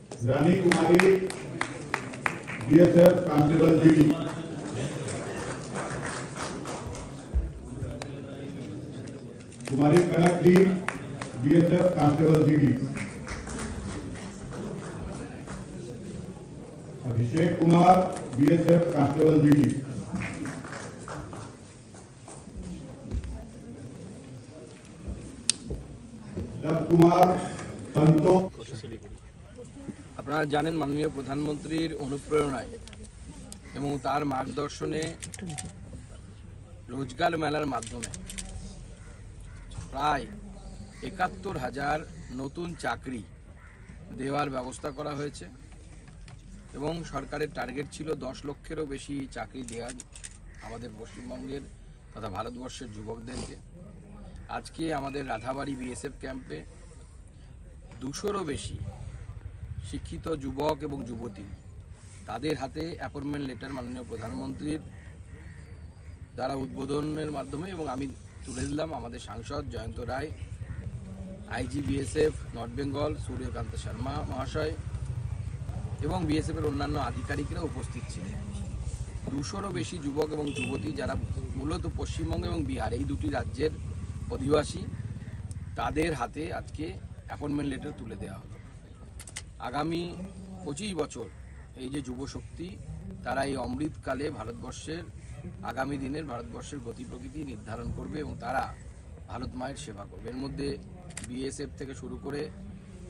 रानी Kumari BSF constable GD, Kumari Kanak D BSF constable GD, Abhishek Kumar BSF constable GD, Lav Kumar Santosh. আপনারা জানেন মাননীয় প্রধানমন্ত্রীর অনুপ্রেরণায় এবং তার মার্গদর্শনে রোজগার মেলার মাধ্যমে প্রায় ৭১,০০০ নতুন চাকরি দেওয়ার ব্যবস্থা করা হয়েছে এবং সরকারের টার্গেট ছিল ১০ লক্ষেরও বেশি চাকরি দেওয়ার আমাদের পশ্চিমবঙ্গের তথা ভারতবর্ষের যুবকদেরকে। আজকে আমাদের রাধাবাড়ি বিএসএফ ক্যাম্পে ২০০রও বেশি শিক্ষিত যুবক এবং যুবতী তাদের হাতে অ্যাপয়েন্টমেন্ট লেটার মাননীয় প্রধানমন্ত্রীর দ্বারা উদ্বোধনের মাধ্যমে এবং আমি তুলে দিলাম আমাদের সাংসদ Jayanta Roy, IG BSF North Bengal Suryakanta Sharma মহাশয় এবং বিএসএফের অন্যান্য আধিকারিকরা উপস্থিত ছিলেন। ২০০রও বেশি যুবক এবং যুবতী যারা মূলত পশ্চিমবঙ্গ এবং বিহার এই দুটি রাজ্যের অধিবাসী তাদের হাতে আজকে অ্যাপয়েন্টমেন্ট লেটার তুলে দেওয়া হলো। আগামী ২৫ বছর এই যে যুবশক্তি তারা এই অমৃতকালে ভারতবর্ষের আগামী দিনের ভারতবর্ষের গতি প্রকৃতি নির্ধারণ করবে এবং তারা ভারত মায়ের সেবা করবে। এর মধ্যে বিএসএফ থেকে শুরু করে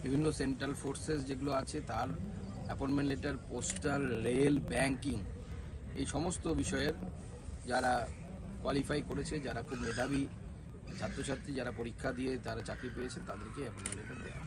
বিভিন্ন সেন্ট্রাল ফোর্সেস যেগুলো আছে তার appointment letter, postal, rail, banking এই সমস্ত বিষয়ের যারা কোয়ালিফাই করেছে, যারা খুব মেধাবী ছাত্রছাত্রী যারা পরীক্ষা দিয়ে তারা চাকরি পেয়েছে তাদেরকে অ্যাপয়েন্টমেন্ট লেটার দেওয়া।